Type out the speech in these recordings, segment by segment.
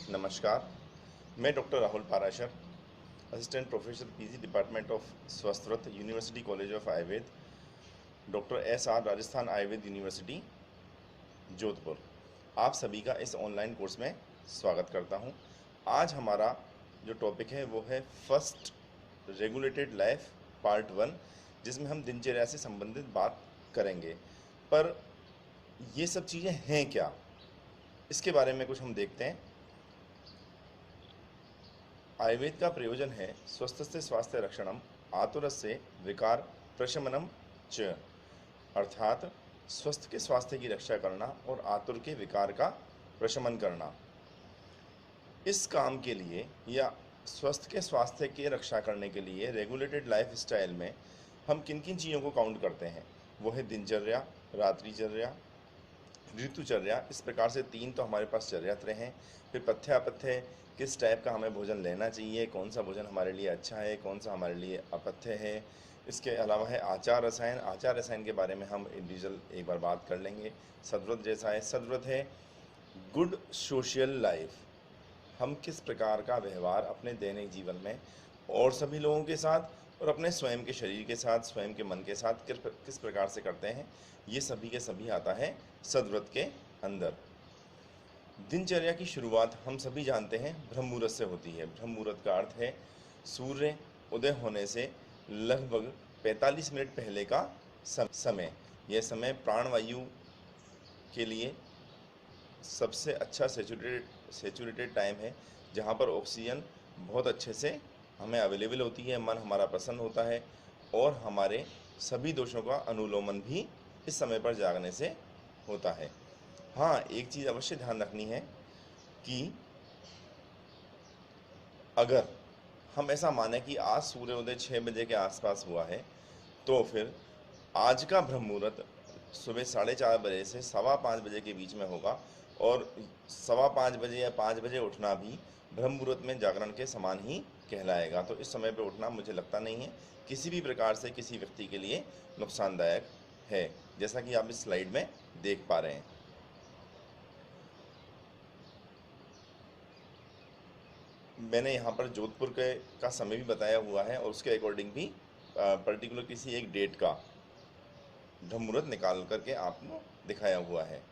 नमस्कार। मैं doctor Rahul Parashar, assistant professor PG department of स्वस्थ university college of Ayurveda, doctor SR Rajasthan Ayurveda university Jodhpur. आप सभी का इस ऑनलाइन कोर्स में स्वागत करता हूं। आज हमारा जो टॉपिक है वो है फर्स्ट रेगुलेटेड लाइफ पार्ट 1, जिसमें हम दिनचर्या से संबंधित बात करेंगे। पर ये सब चीज़ें हैं क्या, इसके बारे में कुछ हम देखते हैं। आयुर्वेद का प्रयोजन है स्वस्थस्य स्वास्थ्य रक्षणम आतुरस्य विकार प्रशमनम च, अर्थात स्वस्थ के स्वास्थ्य की रक्षा करना और आतुर के विकार का प्रशमन करना। इस काम के लिए या स्वस्थ के स्वास्थ्य की रक्षा करने के लिए रेगुलेटेड लाइफ स्टाइल में हम किन किन चीज़ों को काउंट करते हैं, वो है दिनचर्या, रात्रिचर्या, ऋतुचर्या। इस प्रकार से 3 तो हमारे पास चर्यात्र हैं। फिर पथ्य अपथ्य, किस टाइप का हमें भोजन लेना चाहिए, कौन सा भोजन हमारे लिए अच्छा है, कौन सा हमारे लिए अपथ्य है। इसके अलावा है आचार रसायन। आचार रसायन के बारे में हम इंडिविजुअल एक बार बात कर लेंगे। सद्व्रत जैसा है। सद्व्रत है गुड सोशल लाइफ, हम किस प्रकार का व्यवहार अपने दैनिक जीवन में और सभी लोगों के साथ और अपने स्वयं के शरीर के साथ, स्वयं के मन के साथ किस प्रकार से करते हैं, ये सभी के सभी आता है सद्व्रत के अंदर। दिनचर्या की शुरुआत हम सभी जानते हैं ब्रह्म मुहूर्त से होती है। ब्रह्म मुहूर्त का अर्थ है सूर्य उदय होने से लगभग 45 मिनट पहले का समय। यह समय प्राणवायु के लिए सबसे अच्छा सेचुरेटेड टाइम है, जहाँ पर ऑक्सीजन बहुत अच्छे से हमें अवेलेबल होती है, मन हमारा प्रसन्न होता है और हमारे सभी दोषों का अनुलोमन भी इस समय पर जागने से होता है। हाँ, एक चीज़ अवश्य ध्यान रखनी है कि अगर हम ऐसा माने कि आज सूर्योदय 6 बजे के आसपास हुआ है, तो फिर आज का ब्रह्म मुहूर्त सुबह 4:30 बजे से 5:15 बजे के बीच में होगा। और 5:15 बजे या 5 बजे उठना भी ब्रह्म मुहूर्त में जागरण के समान ही कहलाएगा। तो इस समय पर उठना मुझे लगता नहीं है किसी भी प्रकार से किसी व्यक्ति के लिए नुकसानदायक है, जैसा कि आप इस स्लाइड में देख पा रहे हैं। मैंने यहाँ पर जोधपुर के का समय भी बताया हुआ है और उसके अकॉर्डिंग भी पर्टिकुलर किसी एक डेट का ब्रह्म मुहूर्त निकाल करके आपको दिखाया हुआ है।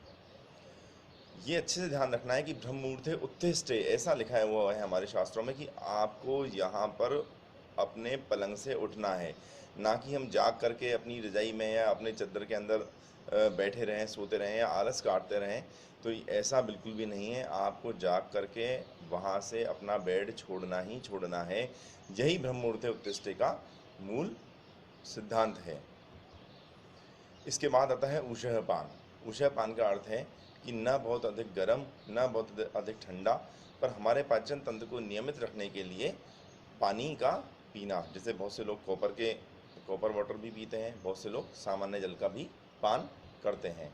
ये अच्छे से ध्यान रखना है कि ब्रह्म मुहूर्त है उत्तिष्ठे, ऐसा लिखाया हुआ है हमारे शास्त्रों में कि आपको यहाँ पर अपने पलंग से उठना है, ना कि हम जाग करके अपनी रजाई में या अपने चद्दर के अंदर बैठे रहें, सोते रहें या आलस काटते रहें। तो ऐसा बिल्कुल भी नहीं है। आपको जाग करके वहाँ से अपना बेड छोड़ना ही छोड़ना है। यही ब्रह्म मुहूर्त उत्तिष्ठे का मूल सिद्धांत है। इसके बाद आता है ऊषः पान। ऊषः पान का अर्थ है कि न बहुत अधिक गर्म, न बहुत अधिक ठंडा, पर हमारे पाचन तंत्र को नियमित रखने के लिए पानी का पीना। जैसे बहुत से लोग कॉपर वाटर भी पीते हैं, बहुत से लोग सामान्य जल का भी पान करते हैं।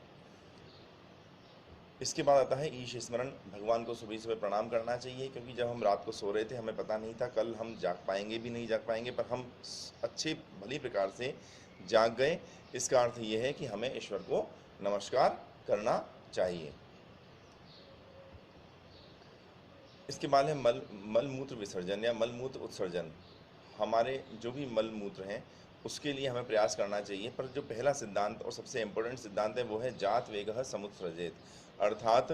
इसके बाद आता है ईश स्मरण। भगवान को सुबह सुबह प्रणाम करना चाहिए, क्योंकि जब हम रात को सो रहे थे हमें पता नहीं था कल हम जाग पाएंगे भी नहीं जाग पाएंगे, पर हम अच्छे भली प्रकार से जाग गए। इसका अर्थ ये है कि हमें ईश्वर को नमस्कार करना चाहिए। इसके बाद है मल मूत्र विसर्जन या मल मूत्र उत्सर्जन। हमारे जो भी मल मूत्र हैं उसके लिए हमें प्रयास करना चाहिए, पर जो पहला सिद्धांत और सबसे इम्पोर्टेंट सिद्धांत है वो है जात वेगः समुत्सृजेत, अर्थात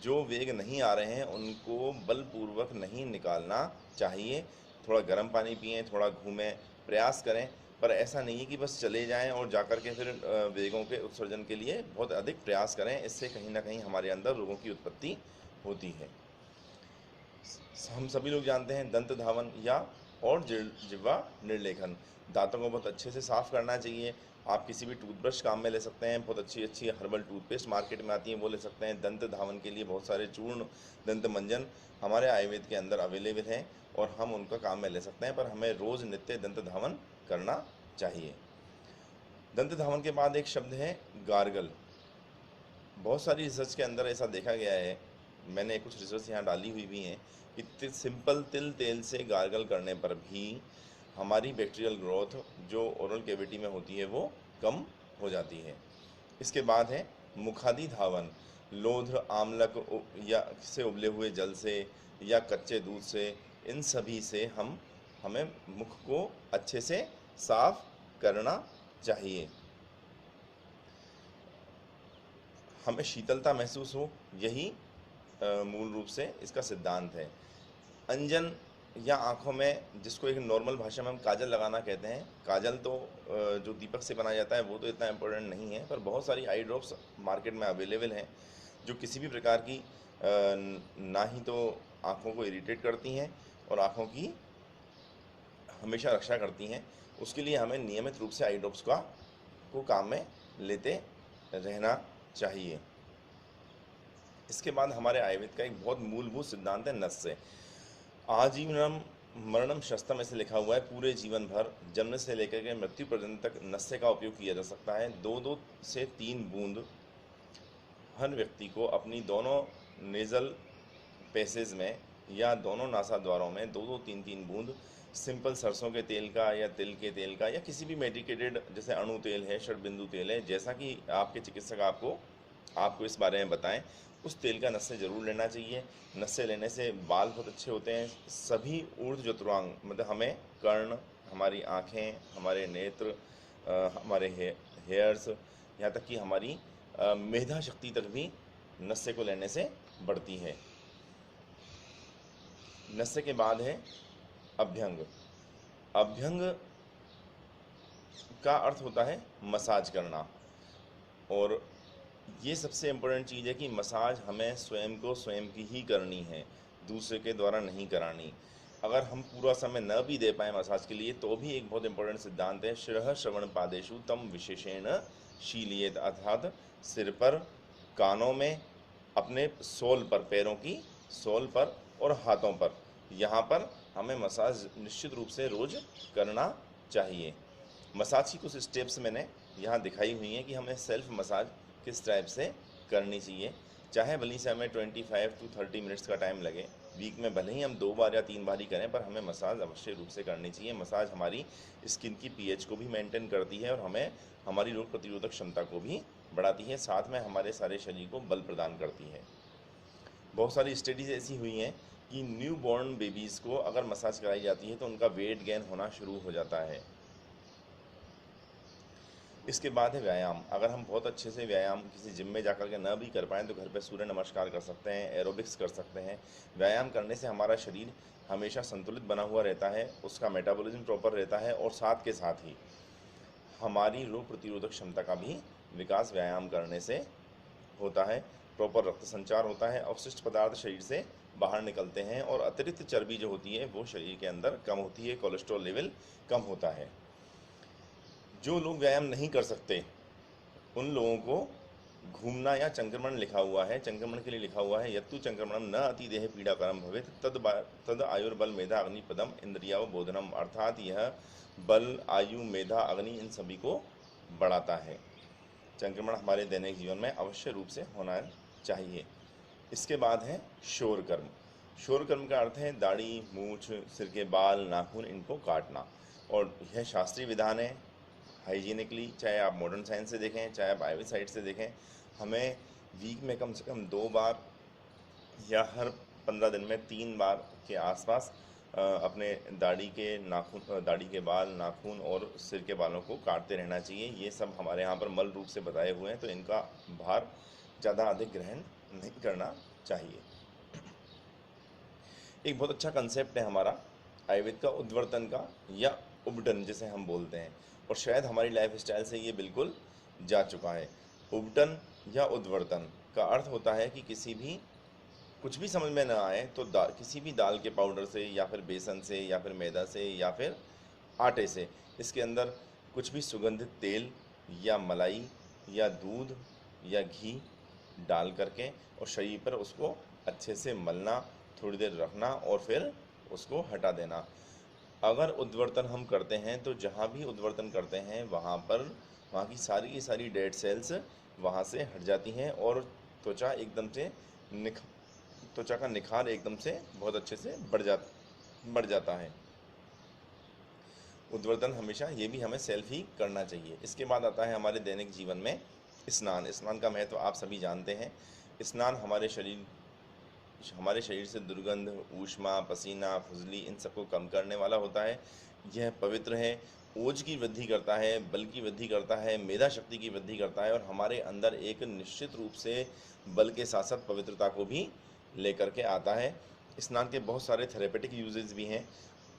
जो वेग नहीं आ रहे हैं उनको बलपूर्वक नहीं निकालना चाहिए। थोड़ा गर्म पानी पिएं, थोड़ा घूमें, प्रयास करें, पर ऐसा नहीं है कि बस चले जाएं और जाकर के फिर वेगों के उत्सर्जन के लिए बहुत अधिक प्रयास करें। इससे कहीं ना कहीं हमारे अंदर रोगों की उत्पत्ति होती है। हम सभी लोग जानते हैं दंत धावन या और जिह्वा निर्लेखन। दांतों को बहुत अच्छे से साफ़ करना चाहिए। आप किसी भी टूथब्रश काम में ले सकते हैं, बहुत अच्छी अच्छी हर्बल टूथपेस्ट मार्केट में आती हैं, वो ले सकते हैं। दंत धावन के लिए बहुत सारे चूर्ण, दंत मंजन हमारे आयुर्वेद के अंदर अवेलेबल हैं और हम उनका काम में ले सकते हैं, पर हमें रोज़ नित्य दंत धावन करना चाहिए। दंत धावन के बाद एक शब्द है गार्गल। बहुत सारी रिसर्च के अंदर ऐसा देखा गया है, मैंने कुछ रिसर्च यहाँ डाली हुई भी हैं, कि सिंपल तिल तेल से गार्गल करने पर भी हमारी बैक्टीरियल ग्रोथ जो ओरल कैविटी में होती है वो कम हो जाती है। इसके बाद है मुखादि धावन। लोध्र आम्लक या से उबले हुए जल से या कच्चे दूध से, इन सभी से हमें मुख को अच्छे से साफ करना चाहिए। हमें शीतलता महसूस हो, यही मूल रूप से इसका सिद्धांत है। अंजन या आँखों में, जिसको एक नॉर्मल भाषा में हम काजल लगाना कहते हैं, काजल तो जो दीपक से बनाया जाता है वो तो इतना इम्पोर्टेंट नहीं है, पर बहुत सारी आई ड्रॉप्स मार्केट में अवेलेबल हैं जो किसी भी प्रकार की ना ही तो आँखों को इरिटेट करती हैं और आँखों की हमेशा रक्षा करती हैं। उसके लिए हमें नियमित रूप से आई ड्रॉप्स को काम में लेते रहना चाहिए। इसके बाद हमारे आयुर्वेद का एक बहुत मूलभूत सिद्धांत है नस्य। आजीवनम मरणम शस्त्रम ऐसे लिखा हुआ है, पूरे जीवन भर जन्म से लेकर के मृत्यु पर्यंत तक नस्य का उपयोग किया जा सकता है। 2-2 से 3 बूंद हर व्यक्ति को अपनी दोनों नेज़ल पैसेज में या दोनों नासाद्वारों में 2-2, 3-3 बूंद सिंपल सरसों के तेल का या तिल के तेल का या किसी भी मेडिकेटेड, जैसे अणु तेल है, षडबिंदु तेल है, जैसा कि आपके चिकित्सक आपको इस बारे में बताएं, उस तेल का नस्य जरूर लेना चाहिए। नस्य लेने से बाल बहुत अच्छे होते हैं। सभी ऊर्ध्व जतुरांग, मतलब हमें कर्ण, हमारी आँखें, हमारे नेत्र, हमारे हेयर्स, यहाँ तक कि हमारी मेधा शक्ति तक भी नस्य को लेने से बढ़ती है। नस्य के बाद है अभ्यंग। अभ्यंग का अर्थ होता है मसाज करना, और ये सबसे इम्पोर्टेंट चीज़ है कि मसाज हमें स्वयं को स्वयं की ही करनी है, दूसरे के द्वारा नहीं करानी। अगर हम पूरा समय न भी दे पाएँ मसाज के लिए तो भी एक बहुत इंपॉर्टेंट सिद्धांत है, शिरः श्रवण पादेषु तम विशेषेण शीलियेत, अर्थात सिर पर, कानों में, अपने सोल पर, पैरों की सोल पर और हाथों पर, यहाँ पर हमें मसाज निश्चित रूप से रोज़ करना चाहिए। मसाज की कुछ स्टेप्स मैंने यहाँ दिखाई हुई हैं कि हमें सेल्फ मसाज किस टाइप से करनी चाहिए। चाहे भले से हमें 25 to 30 मिनट्स का टाइम लगे, वीक में भले ही हम 2 बार या 3 बार ही करें, पर हमें मसाज अवश्य रूप से करनी चाहिए। मसाज हमारी स्किन की पीएच को भी मेंटेन करती है और हमें हमारी रोग प्रतिरोधक क्षमता को भी बढ़ाती है, साथ में हमारे सारे शरीर को बल प्रदान करती है। बहुत सारी स्टडीज़ ऐसी हुई हैं कि न्यू बॉर्न बेबीज़ को अगर मसाज कराई जाती है तो उनका वेट गेन होना शुरू हो जाता है। इसके बाद है व्यायाम। अगर हम बहुत अच्छे से व्यायाम किसी जिम में जाकर के न भी कर पाएँ तो घर पे सूर्य नमस्कार कर सकते हैं, एरोबिक्स कर सकते हैं। व्यायाम करने से हमारा शरीर हमेशा संतुलित बना हुआ रहता है, उसका मेटाबॉलिज्म प्रॉपर रहता है और साथ के साथ ही हमारी रोग प्रतिरोधक क्षमता का भी विकास व्यायाम करने से होता है। प्रॉपर रक्त संचार होता है, अवशिष्ट पदार्थ शरीर से बाहर निकलते हैं और अतिरिक्त चर्बी जो होती है वो शरीर के अंदर कम होती है, कोलेस्ट्रॉल लेवल कम होता है। जो लोग व्यायाम नहीं कर सकते उन लोगों को घूमना या चंक्रमण लिखा हुआ है, चंक्रमण के लिए लिखा हुआ है, यत्तु चंक्रमणम न अति देह पीड़ाकरम भवेत तद आयुर्बल मेधा अग्निपदम इंद्रियाव बोधनम, अर्थात यह बल, आयु, मेधा, अग्नि इन सभी को बढ़ाता है। संक्रमण हमारे दैनिक जीवन में अवश्य रूप से होना चाहिए। इसके बाद है शोर कर्म। शोर कर्म का अर्थ है दाढ़ी, मूछ, सिर के बाल, नाखून, इनको काटना, और यह शास्त्रीय विधान है। हाइजीनिकली, चाहे आप मॉडर्न साइंस से देखें, चाहे आप आयुर्वेद साइड से देखें, हमें वीक में कम से कम 2 बार या हर 15 दिन में 3 बार के आसपास अपने दाढ़ी के नाखून, दाढ़ी के बाल, नाखून और सिर के बालों को काटते रहना चाहिए। ये सब हमारे यहाँ पर मल रूप से बताए हुए हैं, तो इनका भार ज़्यादा अधिक ग्रहण नहीं करना चाहिए। एक बहुत अच्छा कंसेप्ट है हमारा आयुर्वेद का उद्वर्तन का, या उबटन जिसे हम बोलते हैं, और शायद हमारी लाइफ स्टाइल से ये बिल्कुल जा चुका है। उबटन या उद्वर्तन का अर्थ होता है कि कुछ भी समझ में ना आए तो किसी भी दाल के पाउडर से या फिर बेसन से या फिर मैदा से या फिर आटे से, इसके अंदर कुछ भी सुगंधित तेल या मलाई या दूध या घी डाल करके और शरीर पर उसको अच्छे से मलना, थोड़ी देर रखना और फिर उसको हटा देना। अगर उद्वर्तन हम करते हैं तो जहाँ भी उद्वर्तन करते हैं वहाँ की सारी डेड सेल्स वहाँ से हट जाती हैं और त्वचा का निखार एकदम से बहुत अच्छे से बढ़ जाता है। उद्वर्तन हमेशा ये भी हमें सेल्फ ही करना चाहिए। इसके बाद आता है हमारे दैनिक जीवन में स्नान। स्नान का महत्व आप सभी जानते हैं। स्नान हमारे शरीर से दुर्गंध, ऊष्मा, पसीना, खुजली इन सबको कम करने वाला होता है। यह पवित्र है, ओज की वृद्धि करता है, बल की वृद्धि करता है, मेधा शक्ति की वृद्धि करता है और हमारे अंदर एक निश्चित रूप से बल के साथ साथ पवित्रता को भी लेकर के आता है। स्नान के बहुत सारे थेरेपेटिक यूजेस भी हैं।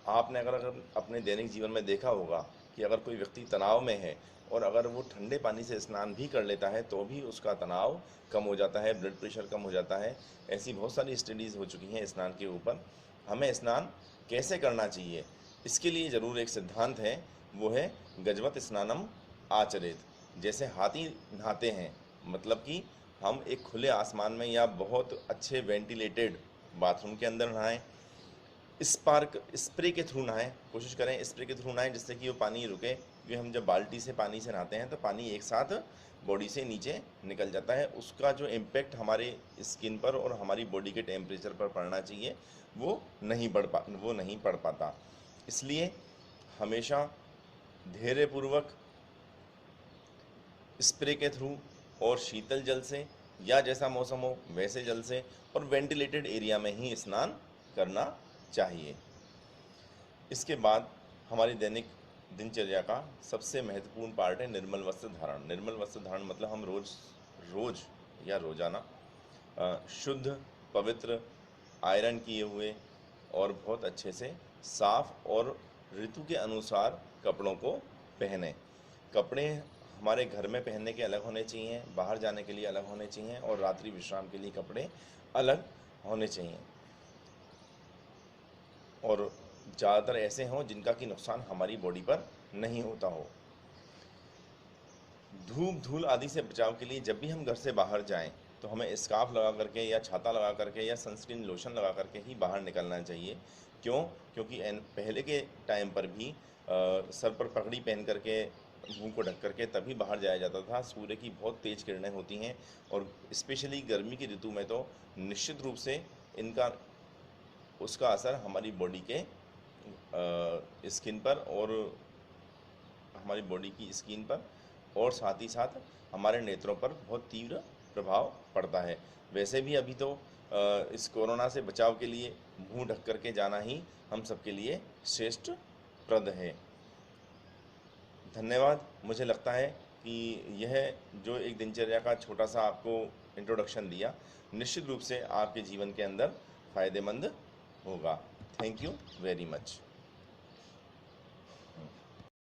आपने अगर अपने दैनिक जीवन में देखा होगा कि अगर कोई व्यक्ति तनाव में है और अगर वो ठंडे पानी से स्नान भी कर लेता है तो भी उसका तनाव कम हो जाता है, ब्लड प्रेशर कम हो जाता है। ऐसी बहुत सारी स्टडीज़ हो चुकी हैं स्नान के ऊपर। हमें स्नान कैसे करना चाहिए, इसके लिए ज़रूर एक सिद्धांत है, वो है गजवत स्नानम आचरेत। जैसे हाथी नहाते हैं, मतलब कि हम एक खुले आसमान में या बहुत अच्छे वेंटिलेटेड बाथरूम के अंदर नहाएं, स्प्रे के थ्रू नहाएं, कोशिश करें स्प्रे के थ्रू नहाएं जिससे कि वो पानी रुके, क्योंकि हम जब बाल्टी से पानी से नहाते हैं तो पानी एक साथ बॉडी से नीचे निकल जाता है। उसका जो इम्पेक्ट हमारे स्किन पर और हमारी बॉडी के टेम्परेचर पर पड़ना चाहिए वो नहीं पड़ पाता। इसलिए हमेशा धैर्यपूर्वक स्प्रे के थ्रू और शीतल जल से या जैसा मौसम हो वैसे जल से और वेंटिलेटेड एरिया में ही स्नान करना चाहिए। इसके बाद हमारी दैनिक दिनचर्या का सबसे महत्वपूर्ण पार्ट है निर्मल वस्त्र धारण। निर्मल वस्त्र धारण मतलब हम रोज या रोजाना शुद्ध, पवित्र, आयरन किए हुए और बहुत अच्छे से साफ और ऋतु के अनुसार कपड़ों को पहने। कपड़े हमारे घर में पहनने के अलग होने चाहिए, बाहर जाने के लिए अलग होने चाहिए और रात्रि विश्राम के लिए कपड़े अलग होने चाहिए और ज़्यादातर ऐसे हों जिनका कि नुकसान हमारी बॉडी पर नहीं होता हो। धूप धूल आदि से बचाव के लिए जब भी हम घर से बाहर जाएं तो हमें स्कार्फ लगा करके या छाता लगा करके या सनस्क्रीन लोशन लगा करके ही बाहर निकलना चाहिए। क्यों? क्योंकि पहले के टाइम पर भी सर पर पगड़ी पहन करके मुंह को ढक करके तभी बाहर जाया जाता था। सूर्य की बहुत तेज़ किरणें होती हैं और स्पेशली गर्मी की ऋतु में तो निश्चित रूप से इनका उसका असर हमारी बॉडी के स्किन पर और हमारी बॉडी की स्किन पर और साथ ही साथ हमारे नेत्रों पर बहुत तीव्र प्रभाव पड़ता है। वैसे भी अभी तो इस कोरोना से बचाव के लिए मुंह ढक करके जाना ही हम सबके लिए श्रेष्ठ प्रद है। धन्यवाद। मुझे लगता है कि यह जो एक दिनचर्या का छोटा सा आपको इंट्रोडक्शन दिया निश्चित रूप से आपके जीवन के अंदर फ़ायदेमंद होगा। Thank you very much.